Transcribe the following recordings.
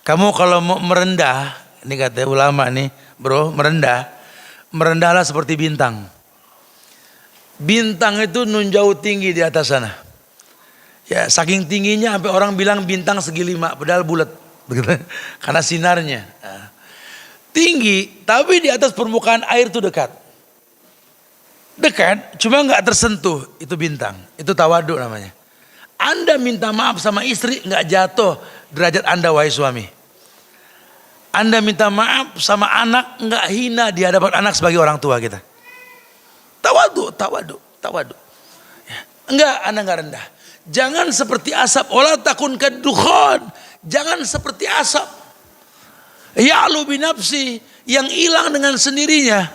Kamu kalau mau merendah, ini kata ulama nih, bro, merendahlah seperti bintang. Bintang itu nunjau tinggi di atas sana. Ya, saking tingginya sampai orang bilang bintang segi 5, padahal bulat, begitu. Karena sinarnya. Nah, tinggi, tapi di atas permukaan air itu dekat. Dekat, cuma nggak tersentuh, itu bintang. Itu tawadhu namanya. Anda minta maaf sama istri, nggak jatuh derajat Anda wahai suami. Anda minta maaf sama anak, nggak hina di hadapan anak sebagai orang tua kita. Tawadhu. Ya. Enggak, Anda nggak rendah. Jangan seperti asap, wala takun kadukhan. Jangan seperti asap. Ya'lu binafsi, yang hilang dengan sendirinya.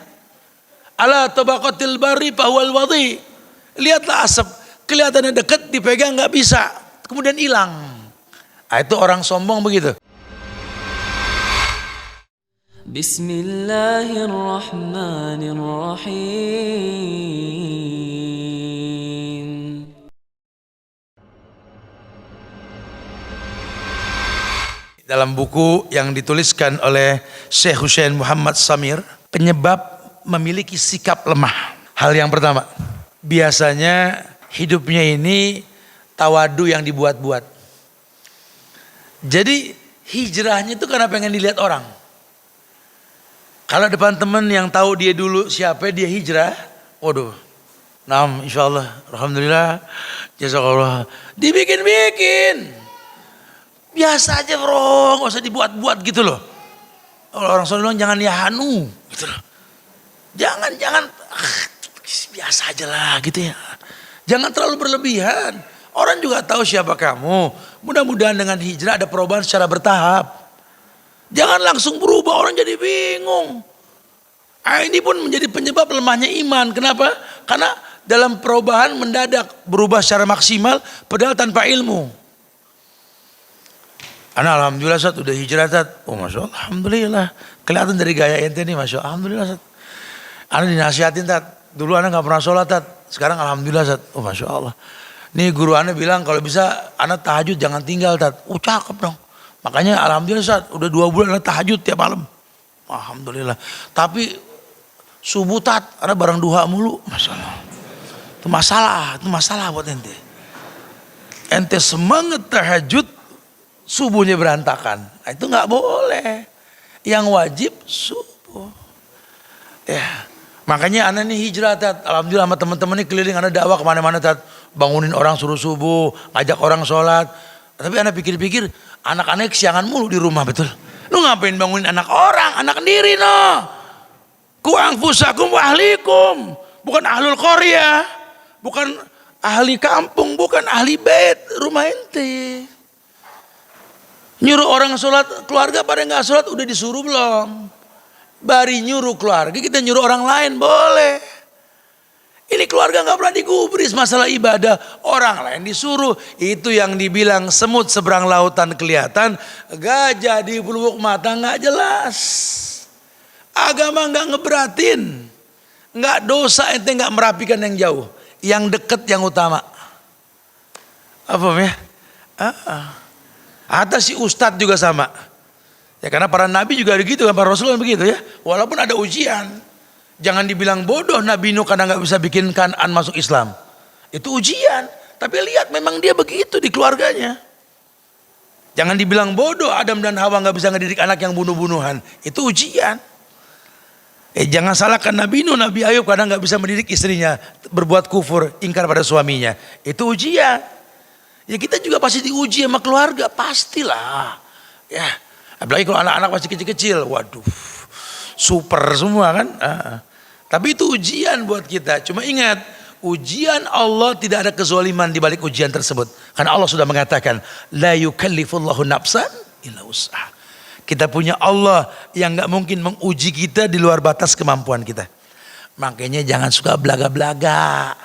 Ala tabaqatil bari fahuwal wadhi. Lihatlah asap, kelihatannya dekat, dipegang nggak bisa, kemudian hilang. Nah, itu orang sombong begitu. Bismillahirrahmanirrahim. Dalam buku yang dituliskan oleh Syekh Hussein Muhammad Samir, penyebab memiliki sikap lemah. Hal yang pertama, biasanya hidupnya ini tawadhu yang dibuat-buat. Jadi hijrahnya itu karena pengen dilihat orang. Kalau depan teman yang tahu dia dulu siapa dia hijrah, waduh, nam insyaallah, alhamdulillah, jazakallah, dibikin-bikin. Biasa aja bro, gak usah dibuat-buat gitu loh. Orang selalu bilang jangan ya hanu gitu loh. Jangan biasa aja lah gitu ya. Jangan terlalu berlebihan. Orang juga tahu siapa kamu. Mudah-mudahan dengan hijrah ada perubahan secara bertahap. Jangan langsung berubah, orang jadi bingung. Ini pun menjadi penyebab lemahnya iman. Kenapa? Karena dalam perubahan mendadak berubah secara maksimal padahal tanpa ilmu. Alhamdulillah Ustaz udah hijrah Ustaz. Oh Masya Allah, alhamdulillah. Kelihatan dari gaya ente nih Masya Allah, alhamdulillah Ustaz. Dinasihatin Ustaz. Dulu gak pernah sholat Ustaz. Sekarang alhamdulillah Ustaz. Oh Masya Allah. Nih guru bilang kalau bisa tahajud jangan tinggal Ustaz. Oh cakep dong. Makanya alhamdulillah Ustaz, udah 2 bulan tahajud tiap malam. Alhamdulillah. Tapi subuh Ustaz, bareng duha mulu. Masya Allah. Itu masalah buat ente. Ente semangat tahajud, subuhnya berantakan. Nah, itu gak boleh. Yang wajib subuh. Ya. Makanya anak nih hijrah Tat. Alhamdulillah sama teman-teman nih keliling anak dakwah kemana-mana Tat. Bangunin orang suruh subuh, ngajak orang sholat. Tapi anak pikir-pikir anak-anak kesiangan mulu di rumah betul. Lu ngapain bangunin anak orang, anak sendiri no. Ku anfusakum wa ahlikum. Bukan ahlul qaryah, bukan ahli kampung, bukan ahli bait, rumah ente. Nyuruh orang sholat, keluarga pada nggak sholat udah disuruh belum? Bari nyuruh keluarga, kita nyuruh orang lain boleh. Ini keluarga nggak pernah digubris masalah ibadah, orang lain disuruh. Itu yang dibilang semut seberang lautan kelihatan, gajah di pelupuk mata nggak jelas. Agama nggak ngeberatin, nggak dosa ente nggak merapikan yang jauh, yang deket yang utama. Apa ya? Atas si ustadz juga sama. Ya karena para nabi juga begitu, para rasul begitu ya. Walaupun ada ujian, jangan dibilang bodoh Nabi Nuh karena nggak bisa bikin Kan'an masuk Islam. Itu ujian. Tapi lihat memang dia begitu di keluarganya. Jangan dibilang bodoh Adam dan Hawa nggak bisa ngedidik anak yang bunuh-bunuhan. Itu ujian. Jangan salahkan Nabi Nuh, Nabi Ayub karena nggak bisa mendidik istrinya berbuat kufur, ingkar pada suaminya. Itu ujian. Ya kita juga pasti diuji sama keluarga, pastilah. Ya, apalagi kalau anak-anak masih kecil-kecil, waduh, super semua kan. Tapi itu ujian buat kita. Cuma ingat, ujian Allah tidak ada kezaliman di balik ujian tersebut. Karena Allah sudah mengatakan, la yukallifullahu nafsan illa wus'aha. Kita punya Allah yang nggak mungkin menguji kita di luar batas kemampuan kita. Makanya jangan suka belaga-belaga.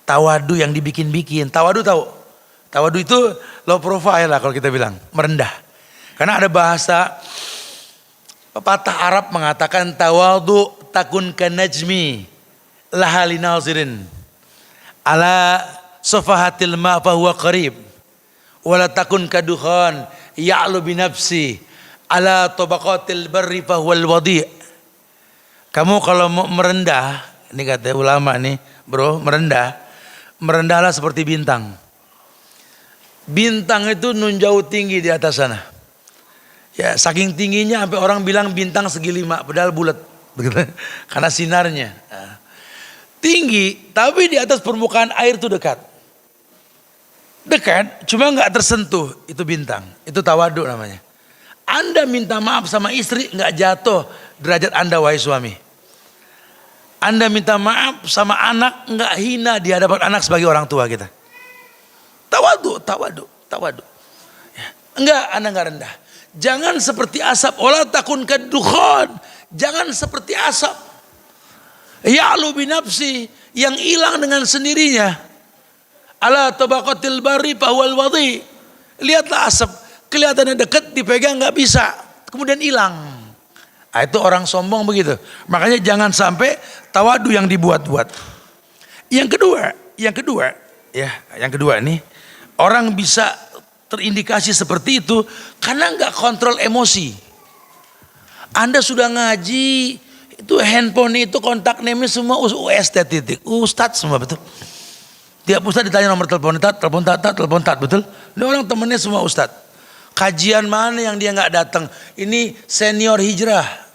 Tawadhu yang dibikin-bikin. Tawadhu tahu? Tawadhu itu low profile lah kalau kita bilang, merendah. Karena ada bahasa pepatah Arab mengatakan tawadhu takun kanajmi lahali nazirin ala safahatil ma fa huwa qarib wala takun kadukhan ya'lu binafsi Ala tabaqatil barri fahuwal wadi'. Kamu kalau mau merendah, ini kata ulama nih, bro, merendahlah seperti bintang. Bintang itu nunjau tinggi di atas sana. Ya, saking tingginya sampai orang bilang bintang segi 5, padahal bulat, begitu. Karena sinarnya. Nah, tinggi, tapi di atas permukaan air itu dekat. Dekat, cuma nggak tersentuh, itu bintang. Itu tawaduk namanya. Anda minta maaf sama istri, nggak jatuh derajat Anda wahai suami. Anda minta maaf sama anak, nggak hina di hadapan anak sebagai orang tua kita. Tawaduk. Ya. Enggak, Anda nggak rendah. Jangan seperti asap. Wala takun kadukhan. Jangan seperti asap. Ya'lu binafsi, yang hilang dengan sendirinya. Ala tabaqatil bari fahuwal wadi'. Lihatlah asap, kelihatannya dekat, dipegang nggak bisa, kemudian hilang. Nah, itu orang sombong begitu. Makanya jangan sampai tawadu yang dibuat-buat. Yang kedua nih, orang bisa terindikasi seperti itu karena nggak kontrol emosi. Anda sudah ngaji, itu handphone itu kontak name semua UST titik, Ustadz semua, betul. Tiap Ustadz ditanya nomor telepon tat, betul. Ini orang temennya semua Ustadz. Kajian mana yang dia nggak datang? Ini senior hijrah.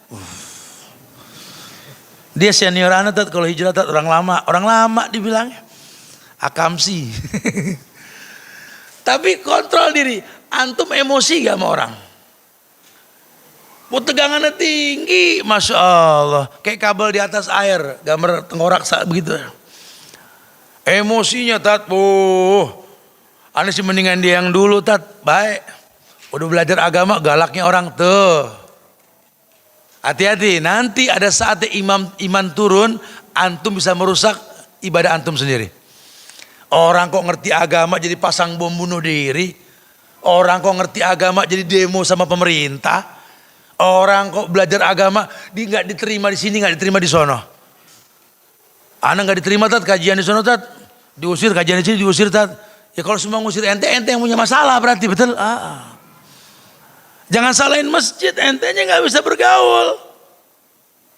Dia senior anak tat, kalau hijrah tat orang lama dibilangnya. Akamsi. Tapi kontrol diri. Antum emosi gak sama orang? Mau tegangannya tinggi, Masya Allah. Kayak kabel di atas air, gambar tengkorak begitu. Emosinya tat, ane sih mendingan dia yang dulu tat, baik. Udah belajar agama, galaknya orang tuh. Hati-hati, nanti ada saatnya iman turun, antum bisa merusak ibadah antum sendiri. Orang kok ngerti agama jadi pasang bom bunuh diri. Orang kok ngerti agama jadi demo sama pemerintah. Orang kok belajar agama nggak diterima di sini, nggak diterima di sono. Anak nggak diterima tat, kajian di sono tat, diusir, kajian di sini diusir tat. Ya kalau semua ngusir ente yang punya masalah berarti, betul. Jangan salahin masjid, entenya nggak bisa bergaul.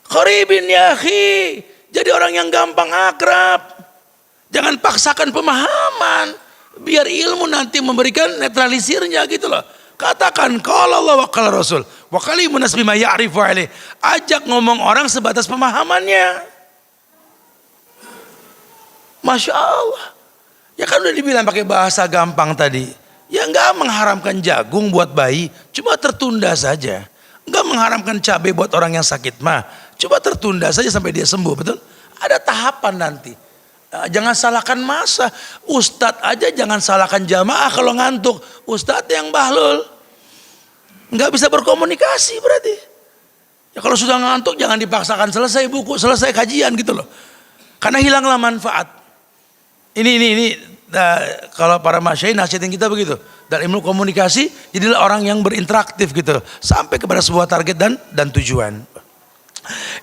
Qaribin ya akhi, jadi orang yang gampang akrab. Jangan paksakan pemahaman, biar ilmu nanti memberikan netralisirnya gitu loh. Katakan qala Allah wa qala Rasul wa kalimun nas bima ya'rifu alaih. Ajak ngomong orang sebatas pemahamannya. Masya Allah. Ya kan udah dibilang pakai bahasa gampang tadi. Ya enggak mengharamkan jagung buat bayi, cuma tertunda saja. Enggak mengharamkan cabai buat orang yang sakit mah, coba tertunda saja sampai dia sembuh, betul? Ada tahapan nanti. Jangan salahkan masa. Ustadz aja jangan salahkan jamaah kalau ngantuk. Ustadz yang bahlul. Enggak bisa berkomunikasi berarti. Ya kalau sudah ngantuk jangan dipaksakan selesai buku, selesai kajian gitu loh. Karena hilanglah manfaat. Ini kalau para masyayikh nasihatin kita begitu. Dan ilmu komunikasi jadilah orang yang berinteraktif gitu loh. Sampai kepada sebuah target dan tujuan.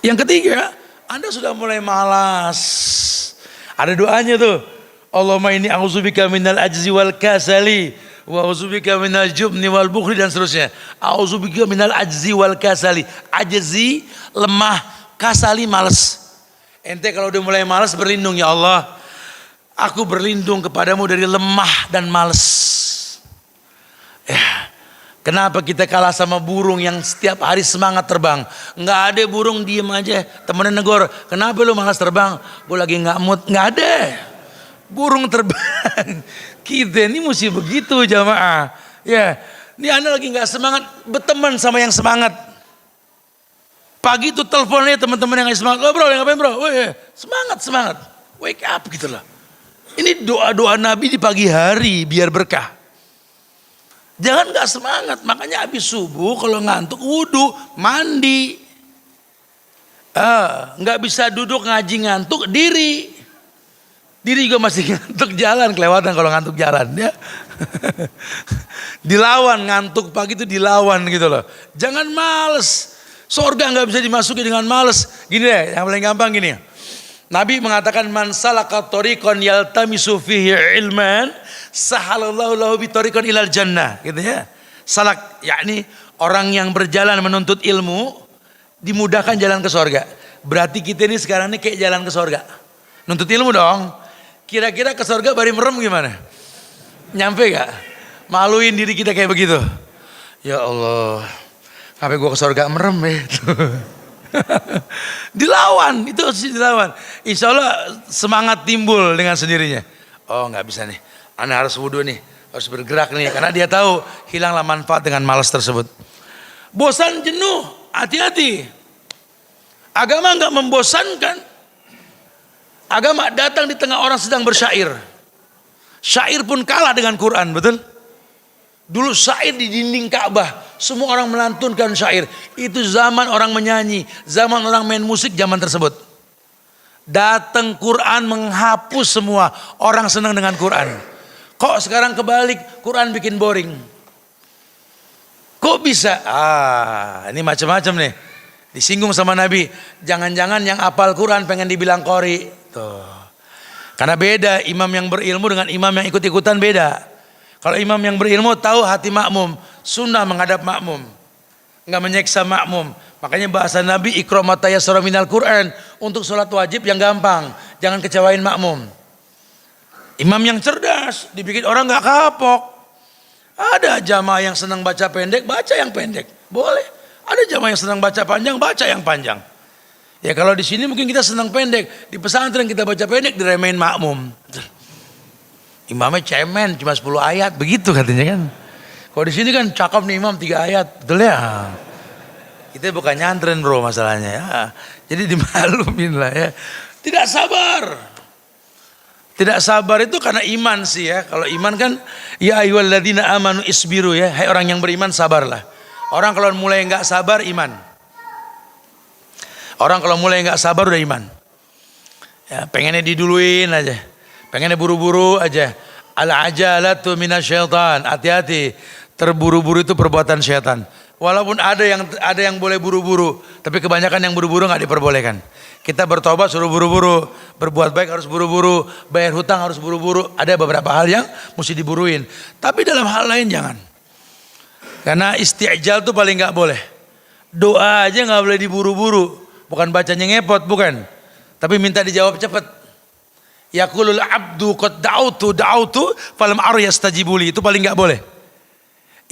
Yang ketiga, Anda sudah mulai malas. Ada doanya tuh. Allahumma inni a'udzubika minal ajzi wal kasali wa a'udzubika minal jubni wal bukhli dan seterusnya. A'udzubika minal ajzi wal kasali. Ajzi lemah, kasali malas. Ente kalau udah mulai malas berlindung, ya Allah, aku berlindung kepadamu dari lemah dan malas. Ya. Kenapa kita kalah sama burung yang setiap hari semangat terbang? Nggak ada burung diem aja. Temennya negor, kenapa lu malas terbang? Gue lagi nggak mood. Nggak ada. Burung terbang. Kita ini mesti begitu jamaah. Ya, ini Anda lagi nggak semangat, berteman sama yang semangat. Pagi itu teleponnya teman-teman yang semangat. Oh bro, ngapain bro? Oh, ya. Semangat. Wake up gitu loh. Ini doa-doa Nabi di pagi hari biar berkah. Jangan gak semangat, makanya habis subuh kalau ngantuk wudu, mandi. Gak bisa duduk ngaji ngantuk, diri juga masih ngantuk, jalan kelewatan kalau ngantuk jalan ya. Dilawan ngantuk pagi itu dilawan gitu loh. Jangan males. Sorga gak bisa dimasuki dengan males. Gini deh, yang paling gampang gini. Nabi mengatakan man salaka tariqan yaltamisu fihi ilman sahalallahu lahu bi tariqan ilal jannah, gitu ya. Salak yakni orang yang berjalan menuntut ilmu dimudahkan jalan ke sorga. Berarti kita ini sekarang ini kayak jalan ke sorga. Nuntut ilmu dong. Kira-kira ke sorga bari merem gimana? Nyampe gak? Maluin diri kita kayak begitu. Ya Allah, sampai gue ke sorga merem ya. Dilawan, itu harus dilawan. Insya Allah semangat timbul dengan sendirinya. Oh nggak bisa nih, anak harus wudhu nih, harus bergerak nih. Karena dia tahu hilanglah manfaat dengan malas tersebut. Bosan, jenuh, hati-hati. Agama nggak membosankan. Agama datang di tengah orang sedang bersyair. Syair pun kalah dengan Quran, betul? Dulu syair di dinding Ka'bah, semua orang melantunkan syair. Itu zaman orang menyanyi, zaman orang main musik zaman tersebut. Datang Quran menghapus semua, orang senang dengan Quran. Kok sekarang kebalik, Quran bikin boring? Kok bisa? Ini macam-macam nih. Disinggung sama Nabi, jangan-jangan yang hafal Quran pengen dibilang qori. Tuh. Karena beda imam yang berilmu dengan imam yang ikut-ikutan beda. Kalau imam yang berilmu tahu hati makmum, sunnah menghadap makmum, nggak menyeksa makmum. Makanya bahasa Nabi ikra ma tayassara minal Quran, untuk sholat wajib yang gampang, jangan kecewain makmum. Imam yang cerdas dibikin orang nggak kapok. Ada jamaah yang senang baca pendek, baca yang pendek, boleh. Ada jamaah yang senang baca panjang, baca yang panjang. Ya kalau di sini mungkin kita senang pendek, di pesantren kita baca pendek diremehin makmum. Imamnya cemen cuma 10 ayat, begitu katanya kan. Kalau di sini kan cakep nih imam 3 ayat, betul ya. Kita bukan nyantren bro masalahnya ya. Jadi dimaklumin lah ya. Tidak sabar. Tidak sabar itu karena iman sih ya. Kalau iman kan ya ayyuhalladzina amanu isbiru ya. Hai orang yang beriman sabarlah. Orang kalau mulai enggak sabar iman. Orang kalau mulai enggak sabar udah iman. Ya, pengennya diduluin aja. Pengennya buru-buru aja. Al-ajalatu minasyaitan. Hati-hati. Terburu-buru itu perbuatan syaitan. Walaupun ada yang boleh buru-buru, tapi kebanyakan yang buru-buru enggak diperbolehkan. Kita bertobat suruh buru-buru, berbuat baik harus buru-buru, bayar hutang harus buru-buru. Ada beberapa hal yang mesti diburuin. Tapi dalam hal lain jangan. Karena isti'jal itu paling enggak boleh. Doa aja enggak boleh diburu-buru. Bukan bacanya ngepot, bukan. Tapi minta dijawab cepat. Yaqulul abdu qad da'autu falam aru yastajibuli. Itu paling enggak boleh.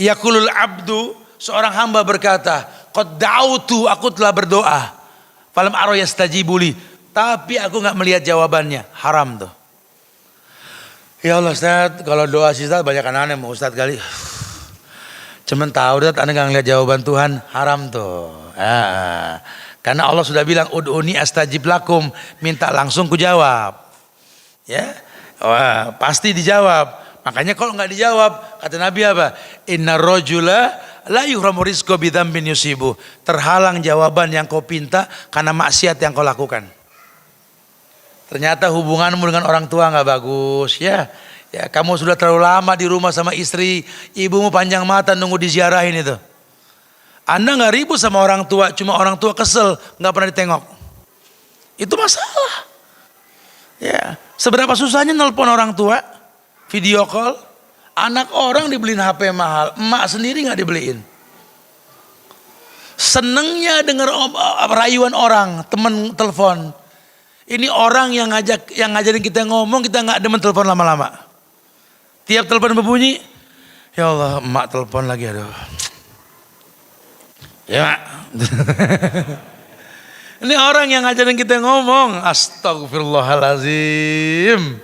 Yaqulul abdu, seorang hamba berkata, qad da'autu, aku telah berdoa. Falam aru yastajibuli, tapi aku enggak melihat jawabannya. Haram tuh. Ya Allah Ustaz, kalau doa sih Ustaz banyak anak-anak mau Ustaz kali. Cuman tahu Ustaz, Anda enggak ngelihat jawaban Tuhan, haram tuh. Karena Allah sudah bilang ud'uni astajib lakum, minta langsung ku jawab. Ya, wah, pasti dijawab. Makanya kalau nggak dijawab, kata Nabi apa? Inna rojula la yuhramu rizqo bidzambin yusibu. Terhalang jawaban yang kau pinta karena maksiat yang kau lakukan. Ternyata hubunganmu dengan orang tua nggak bagus, ya. Ya, kamu sudah terlalu lama di rumah sama istri, ibumu panjang mata nunggu diziarahin itu. Anda nggak ribut sama orang tua, cuma orang tua kesel nggak pernah ditengok. Itu masalah. Ya, seberapa susahnya nelpon orang tua, video call, anak orang dibeliin HP mahal, emak sendiri nggak dibeliin. Senengnya dengar rayuan orang, temen telepon. Ini orang yang ngajarin kita ngomong, kita nggak demen telepon lama-lama. Tiap telepon berbunyi, ya Allah, emak telepon lagi, aduh. Ya mak. Ini orang yang ngajarin kita ngomong, astagfirullahalazim.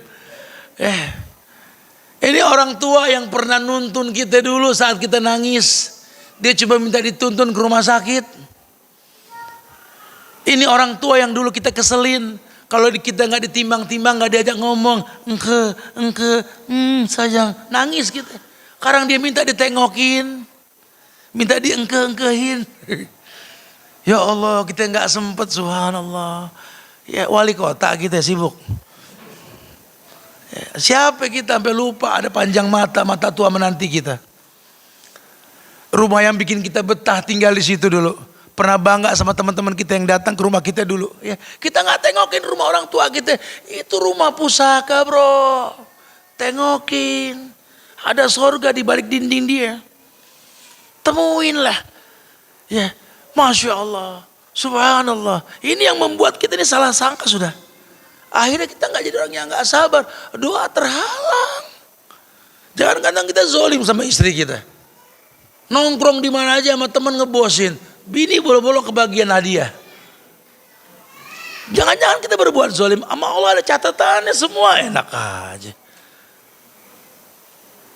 Ini orang tua yang pernah nuntun kita dulu saat kita nangis. Dia coba minta dituntun ke rumah sakit. Ini orang tua yang dulu kita keselin. Kalau kita nggak ditimbang-timbang, nggak diajak ngomong, sayang, nangis kita. Sekarang dia minta ditengokin, minta diengke-engkehin. Ya Allah, kita nggak sempet, subhanallah. Ya wali kota kita sibuk. Ya, siapa kita sampai lupa ada panjang mata tua menanti kita. Rumah yang bikin kita betah tinggal di situ dulu. Pernah bangga sama teman-teman kita yang datang ke rumah kita dulu. Ya, kita nggak tengokin rumah orang tua kita. Itu rumah pusaka bro. Tengokin. Ada sorga di balik dinding dia. temuin lah. Ya, Masya Allah, Subhanallah. Ini yang membuat kita ini salah sangka sudah. Akhirnya kita nggak jadi orang yang nggak sabar, doa terhalang. Jangan kadang kita zolim sama istri kita. Nongkrong di mana aja sama teman ngebosin, bini bolo-bolo kebagian hadiah. Jangan-jangan kita berbuat zolim, sama Allah ada catatannya semua enak aja.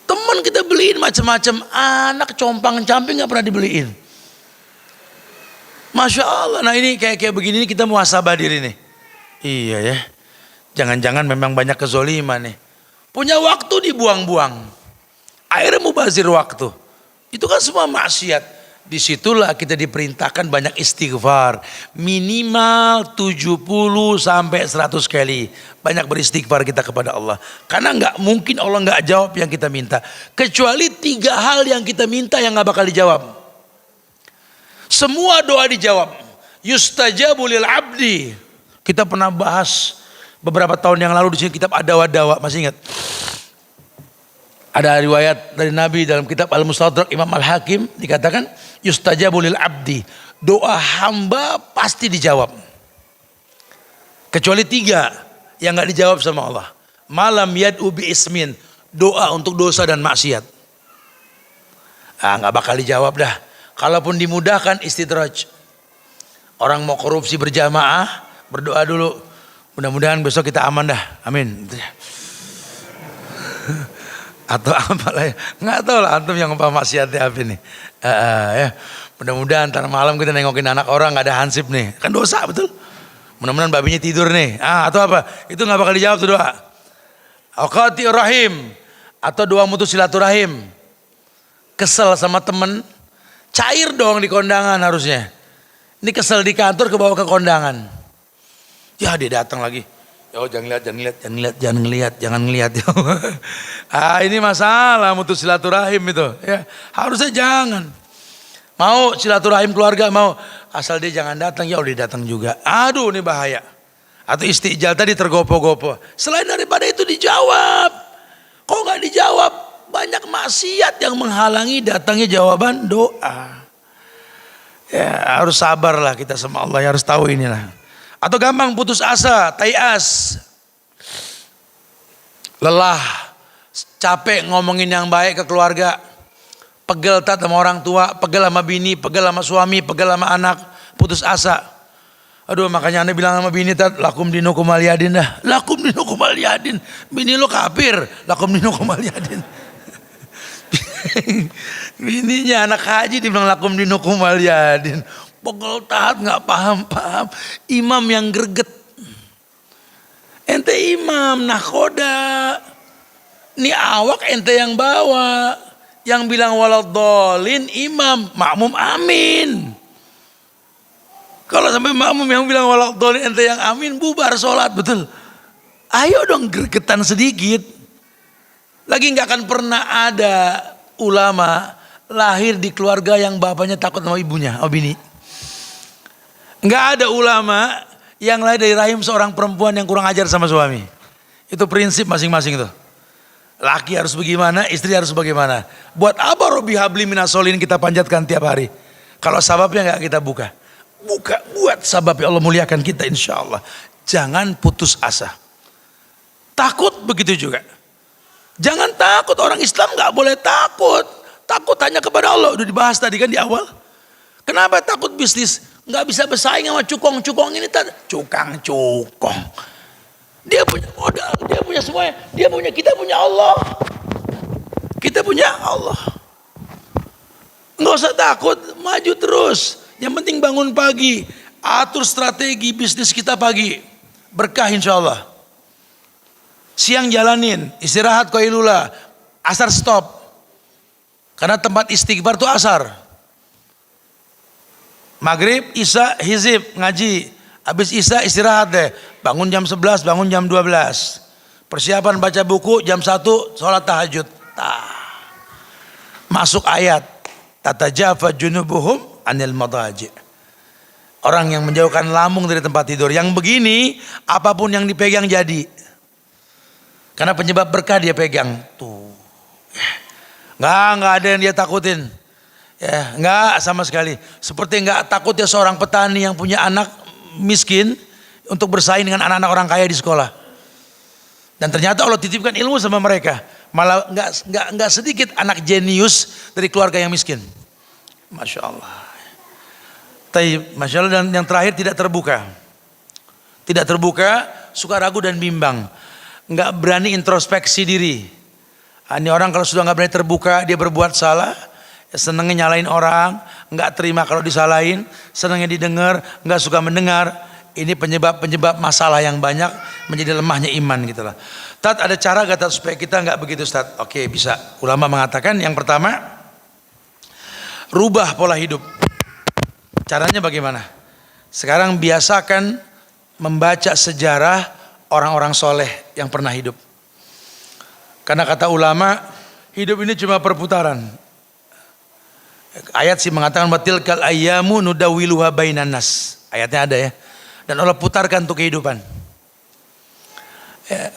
Teman kita beliin macam-macam, anak compang-camping nggak pernah dibeliin. Masya Allah, nah ini kayak begini kita muhasabah diri nih. Iya ya, jangan-jangan memang banyak kezoliman nih. Punya waktu dibuang-buang, akhirnya mubazir waktu. Itu kan semua maksiat. Disitulah kita diperintahkan banyak istighfar. Minimal 70 sampai 100 kali. Banyak beristighfar kita kepada Allah. Karena nggak mungkin Allah nggak jawab yang kita minta. Kecuali 3 hal yang kita minta yang nggak bakal dijawab. Semua doa dijawab. Yustajabu lil abdi. Kita pernah bahas beberapa tahun yang lalu di sini kitab Ad-Dawa, masih ingat? Ada riwayat dari Nabi dalam kitab Al-Mustadrak Imam Al-Hakim dikatakan yustajabu lil abdi, doa hamba pasti dijawab. Kecuali 3 yang nggak dijawab sama Allah. Malam yad'u bi ismin, doa untuk dosa dan maksiat. Nggak bakal dijawab dah. Kalaupun dimudahkan istidraj. Orang mau korupsi berjamaah, berdoa dulu. Mudah-mudahan besok kita aman dah. Amin. Atau apalah ya, nggak tahu lah antum yang maksiatnya apa nih. Ya, mudah-mudahan ntar malam kita nengokin anak orang nggak ada hansip nih, kan dosa betul. Mudah-mudahan babinya tidur nih, atau apa? Itu nggak bakal dijawab tuh doa. Qati rahim, atau doa mutus silaturahim. Kesel sama temen, cair dong di kondangan harusnya. Ini kesel di kantor kebawa ke kondangan. Ya dia datang lagi. Oh jangan ngelihat. Ini masalah mutus silaturahim itu. Ya, harusnya jangan. Mau silaturahim keluarga mau, asal dia jangan datang, ya udah datang juga. Aduh ini bahaya. Atau istijal tadi tergopo-gopo. Selain daripada itu dijawab. Kok nggak dijawab? Banyak maksiat yang menghalangi datangnya jawaban doa. Ya harus sabarlah kita sama Allah, harus tahu inilah. Atau gampang putus asa, tayas. Lelah, capek ngomongin yang baik ke keluarga. Pegel tat sama orang tua, pegel sama bini, pegel sama suami, pegel sama anak, putus asa. Aduh makanya aneh bilang sama bini tat, lakum dinukum aliyadin dah. Lakum dinukum aliyadin. Bini lo kafir, lakum dinukum aliyadin. Bininya anak haji dibilang lakum dinukum aliyadin. Pegel taat nggak paham. Imam yang greget. Ente imam nakoda. Ini awak ente yang bawa. Yang bilang waladhdallin imam, makmum amin. Kalau sampai makmum yang bilang waladhdallin ente yang amin, bubar sholat, betul. Ayo dong gregetan sedikit. Lagi nggak akan pernah ada ulama lahir di keluarga yang bapaknya takut sama ibunya, bini. Nggak ada ulama yang lahir dari rahim seorang perempuan yang kurang ajar sama suami. Itu prinsip masing-masing tuh. Laki harus bagaimana, istri harus bagaimana. Buat apa Robi habli minasolin kita panjatkan tiap hari? Kalau sababnya nggak kita buka. Buat sabab ya Allah muliakan kita insya Allah. Jangan putus asa. Takut begitu juga. Jangan takut, orang Islam nggak boleh takut. Takut hanya kepada Allah, udah dibahas tadi kan di awal. Kenapa takut bisnis? Nggak bisa bersaing sama cukong ini tadi. Cukong. Dia punya modal, dia punya semuanya. Kita punya Allah. Kita punya Allah. Nggak usah takut, maju terus. Yang penting bangun pagi, atur strategi bisnis kita pagi. Berkah insya Allah. Siang jalanin, istirahat qailula, asar stop. Karena tempat istighfar itu asar. Maghrib, Isya, hizib, ngaji. Habis Isya istirahat deh. Bangun jam 11, bangun jam 12. Persiapan baca buku jam 1, sholat tahajud. Masuk ayat. Tatajafa junubuhum anil madaji'. Orang yang menjauhkan lambung dari tempat tidur. Yang begini, apapun yang dipegang jadi. Karena penyebab berkah dia pegang. Tuh. Nggak ada yang dia takutin. Ya, enggak sama sekali. Seperti enggak takutnya seorang petani yang punya anak miskin untuk bersaing dengan anak-anak orang kaya di sekolah. Dan ternyata Allah titipkan ilmu sama mereka. Malah enggak sedikit anak jenius dari keluarga yang miskin. Masya Allah. Tapi Masya Allah, dan yang terakhir tidak terbuka. Tidak terbuka, suka ragu dan bimbang. Enggak berani introspeksi diri. Ini orang kalau sudah enggak berani terbuka, dia berbuat salah. Senangnya nyalain orang, enggak terima kalau disalahin, senangnya didengar, enggak suka mendengar. Ini penyebab masalah yang banyak, menjadi lemahnya iman gitu lah. Tat, ada cara gak Tat supaya kita enggak begitu Tat? Oke, bisa. Ulama mengatakan yang pertama, rubah pola hidup. Caranya bagaimana? Sekarang biasakan membaca sejarah orang-orang soleh yang pernah hidup. Karena kata ulama, hidup ini cuma perputaran. Ayat sih mengatakan batilkal ayyamu nudawiluha bainan nas. Ayatnya ada ya. Dan Allah putarkan untuk kehidupan.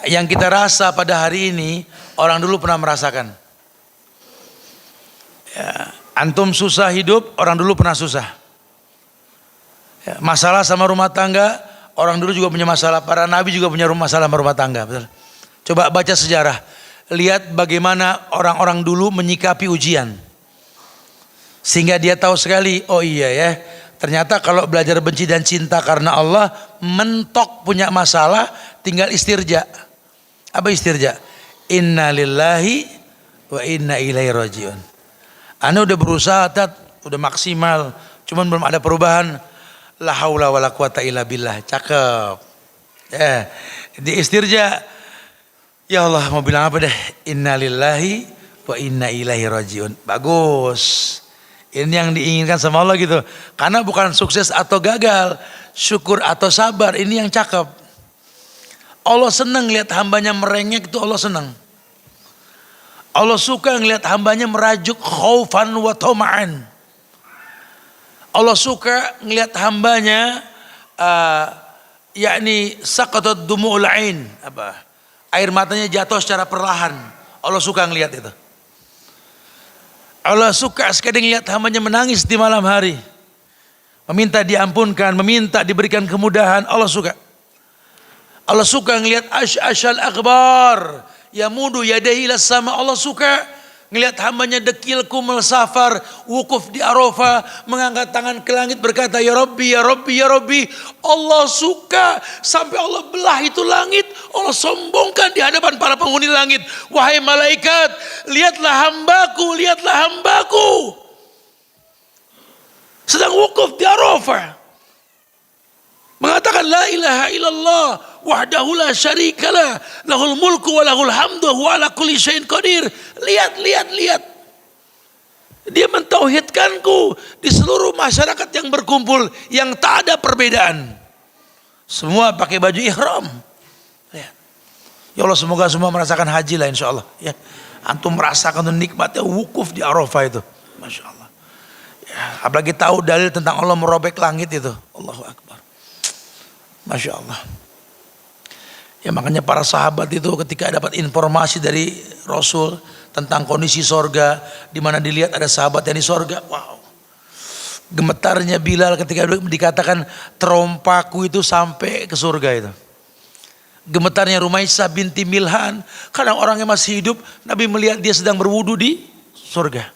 Yang kita rasa pada hari ini orang dulu pernah merasakan. Antum susah hidup, orang dulu pernah susah. Masalah sama rumah tangga, orang dulu juga punya masalah. Para nabi juga punya masalah sama rumah tangga. Betul. Coba baca sejarah, lihat bagaimana orang-orang dulu menyikapi ujian. Sehingga dia tahu sekali, oh iya ya, ternyata kalau belajar benci dan cinta karena Allah, mentok punya masalah, tinggal istirja. Apa istirja? Inna lillahi wa inna ilaihi rajiun. Anda udah berusaha, udah maksimal, cuman belum ada perubahan. La haula wala quwata illa billah. Cakep. Di istirja. Ya Allah, mau bilang apa deh? Inna lillahi wa inna ilaihi rajiun. Bagus. Ini yang diinginkan sama Allah gitu. Karena bukan sukses atau gagal, syukur atau sabar, ini yang cakep. Allah senang lihat hambanya merengek, itu Allah senang. Allah suka ngelihat hambanya merajuk khaufan wa tama'an. Allah suka ngelihat hambanya yakni saqatat dumu'ul ain, apa? Air matanya jatuh secara perlahan. Allah suka ngelihat itu. Allah suka sekali ngelihat hambanya menangis di malam hari. Meminta diampunkan, meminta diberikan kemudahan, Allah suka. Allah suka ngelihat asy'al akbar, yamudu yadayhi ila sama. Allah suka ngelihat hambanya dekil kumul safar, wukuf di Arafah, mengangkat tangan ke langit berkata, ya Rabbi, ya Rabbi, ya Rabbi. Allah suka sampai Allah belah itu langit, Allah sombongkan di hadapan para penghuni langit. Wahai malaikat, lihatlah hambaku, lihatlah hambaku. Sedang wukuf di Arafah. Mengatakan la ilaha illallah wahdahu la syarikalah lahul mulku wa lahul hamdu wa ala kulli syai'in qadir. Lihat, lihat, lihat. Dia mentauhidkanku di seluruh masyarakat yang berkumpul, yang tak ada perbedaan. Semua pakai baju ihram. Ya, ya Allah, semoga semua merasakan haji lah insyaallah. Ya, antum merasakan nikmatnya wukuf di Arafah itu. Masya Allah. Ya, apalagi tahu dalil tentang Allah merobek langit itu. Allahu Akbar. Masya Allah. Ya makanya para sahabat itu ketika dapat informasi dari Rasul tentang kondisi sorga, di mana dilihat ada sahabat yang di sorga, wow. Gemetarnya Bilal ketika dikatakan terompaku itu sampai ke surga itu. Gemetarnya Rumaisah binti Milhan, kadang orang yang masih hidup, Nabi melihat dia sedang berwudu di surga.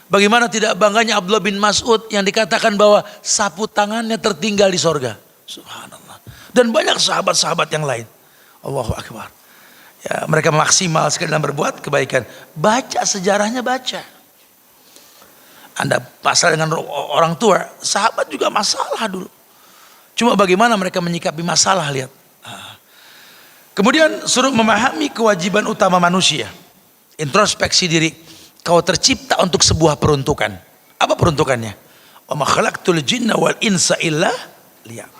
Bagaimana tidak bangganya Abdullah bin Mas'ud yang dikatakan bahwa sapu tangannya tertinggal di sorga. Subhanallah. Dan banyak sahabat-sahabat yang lain. Allahu Akbar. Ya, mereka maksimal sekali dalam berbuat kebaikan. Baca sejarahnya, baca. Anda masalah dengan orang tua, sahabat juga masalah dulu. Cuma bagaimana mereka menyikapi masalah, lihat. Kemudian suruh memahami kewajiban utama manusia. Introspeksi diri. Kau tercipta untuk sebuah peruntukan. Apa peruntukannya? Wa ma khalaqtul jinna wal insa illa liya'budun.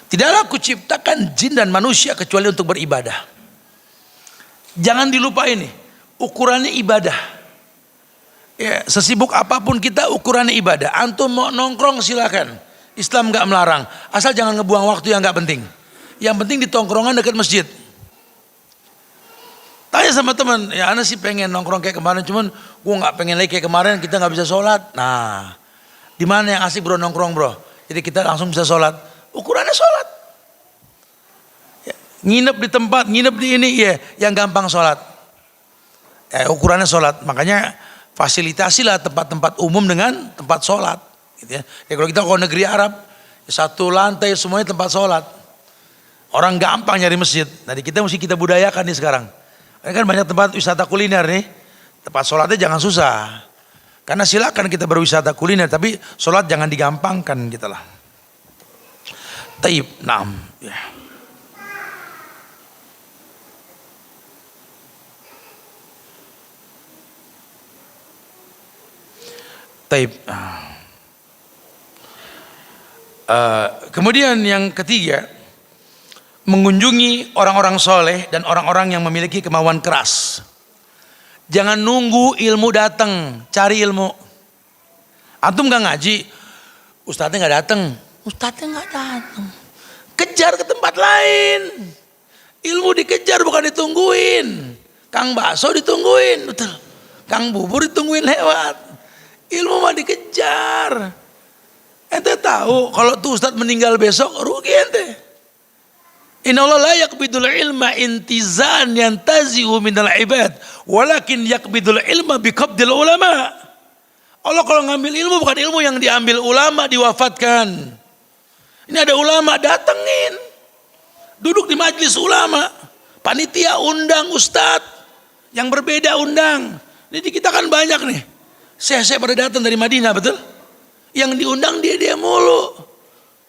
Tidaklah aku ciptakan jin dan manusia kecuali untuk beribadah. Jangan dilupa ini, ukurannya ibadah. Ya, sesibuk apapun kita ukurannya ibadah. Antum mau nongkrong silakan. Islam nggak melarang, asal jangan ngebuang waktu yang nggak penting. Yang penting di tongkrongan dekat masjid. Tanya sama teman, ya ana sih pengen nongkrong kayak kemarin, cuman gua nggak pengen lagi kayak kemarin, kita nggak bisa sholat. Nah, di mana yang asik bro nongkrong bro? Jadi kita langsung bisa sholat. Ukurannya sholat. Ya, nginep di tempat, nginep di ini, ya yang gampang sholat. Ukurannya sholat. Makanya fasilitasilah tempat-tempat umum dengan tempat sholat. Gitu ya. Ya kalau kita ke negeri Arab, ya satu lantai semuanya tempat sholat. Orang gampang nyari masjid. Nanti kita mesti kita budayakan nih sekarang. Ini kan banyak tempat wisata kuliner nih. Tempat sholatnya jangan susah. Karena silakan kita berwisata kuliner, tapi sholat jangan digampangkan gitu lah. Taib, naam. Ya. Taib. Kemudian yang ketiga, mengunjungi orang-orang soleh dan orang-orang yang memiliki kemauan keras. Jangan nunggu ilmu datang, cari ilmu. Antum gak ngaji, ustadznya gak datang, kejar ke tempat lain. Ilmu dikejar bukan ditungguin. Kang bakso ditungguin, betul. Kang bubur ditungguin lewat. Ilmu mah dikejar. Ente tahu kalau tuh ustadz meninggal besok rugi ente. Inna Allah la yakbidul ilma intizan yantazi'u minal ibad, walakin yakbidul ilma biqabdil ulama. Allah kalau ngambil ilmu bukan ilmu yang diambil ulama diwafatkan. Ini ada ulama datengin, duduk di majelis ulama, panitia undang ustadz, yang berbeda undang. Jadi kita kan banyak nih, saya pada datang dari Madinah, betul? Yang diundang dia mulu.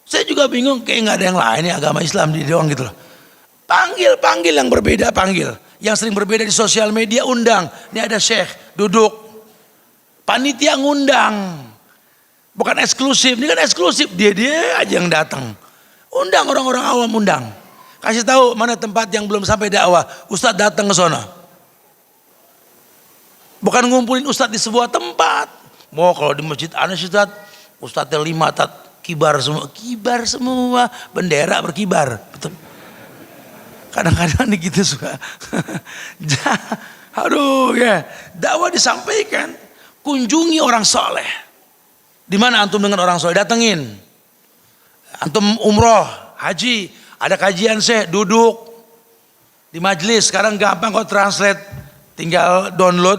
Saya juga bingung, kayak nggak ada yang lain ya agama Islam di doang gitu loh. Panggil yang berbeda, panggil. Yang sering berbeda di sosial media undang. Ini ada syekh duduk, panitia ngundang, bukan eksklusif. Ini kan eksklusif, dia aja yang datang. Undang orang-orang awam, undang. Kasih tahu mana tempat yang belum sampai dakwah, ustadz datang ke sana. Bukan ngumpulin ustadz di sebuah tempat. Mau kalau di masjid Anas ustadznya 5 tat. Kibar semua, bendera berkibar, betul. Kadang-kadang nih gitu suka. Aduh ya, dakwah disampaikan, kunjungi orang soleh. Di mana antum dengan orang soleh, datengin. Antum umroh, haji, ada kajian duduk di majelis. Sekarang gampang kok translate, tinggal download.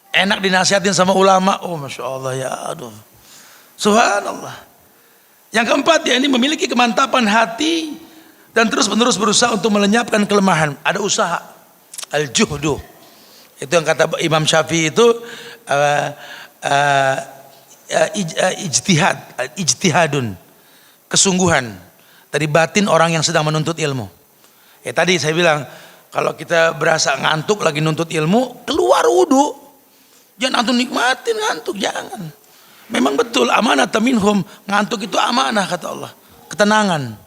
Enak dinasihatin sama ulama. Oh masya Allah ya, aduh, subhanallah. Yang keempat, ya ini memiliki kemantapan hati dan terus-menerus berusaha untuk melenyapkan kelemahan. Ada usaha, al-juhdu. Itu yang kata Imam Syafi'i itu ijtihadun, kesungguhan dari batin orang yang sedang menuntut ilmu. Tadi saya bilang kalau kita berasa ngantuk lagi nuntut ilmu, keluar wudu. Jangan antum nikmatin ngantuk, jangan. Memang betul amanah minhum, ngantuk itu amanah kata Allah, ketenangan.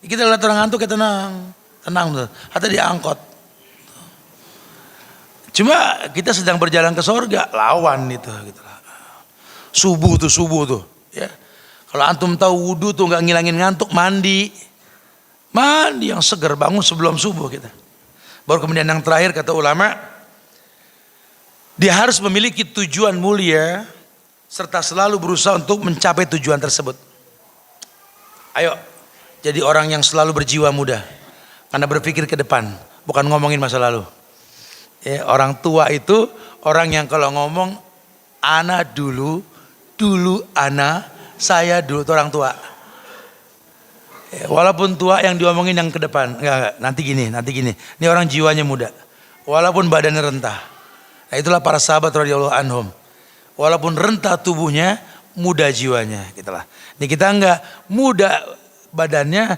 Kita lihat orang ngantuk ya tenang betul. Hatta diangkot. Cuma kita sedang berjalan ke sorga, lawan itu gitu lah. Subuh tuh ya. Kalau antum tahu wudu tuh nggak ngilangin ngantuk, mandi yang segar, bangun sebelum subuh kita. Baru kemudian yang terakhir kata ulama, dia harus memiliki tujuan mulia serta selalu berusaha untuk mencapai tujuan tersebut. Ayo jadi orang yang selalu berjiwa muda, karena berpikir ke depan, bukan ngomongin masa lalu. Orang tua itu orang yang kalau ngomong ana dulu ana, saya dulu, itu orang tua. Walaupun tua yang diomongin yang ke depan, enggak, nanti gini. Ini orang jiwanya muda, walaupun badannya rentah. Nah itulah para sahabat radhiyallahu anhum. Walaupun rentah tubuhnya, muda jiwanya, gitulah. Ini kita enggak muda badannya,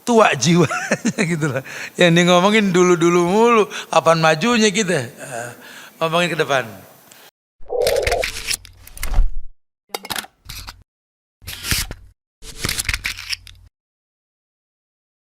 tua jiwanya, gitulah. Yang ngomongin dulu mulu, kapan majunya kita, ngomongin ke depan.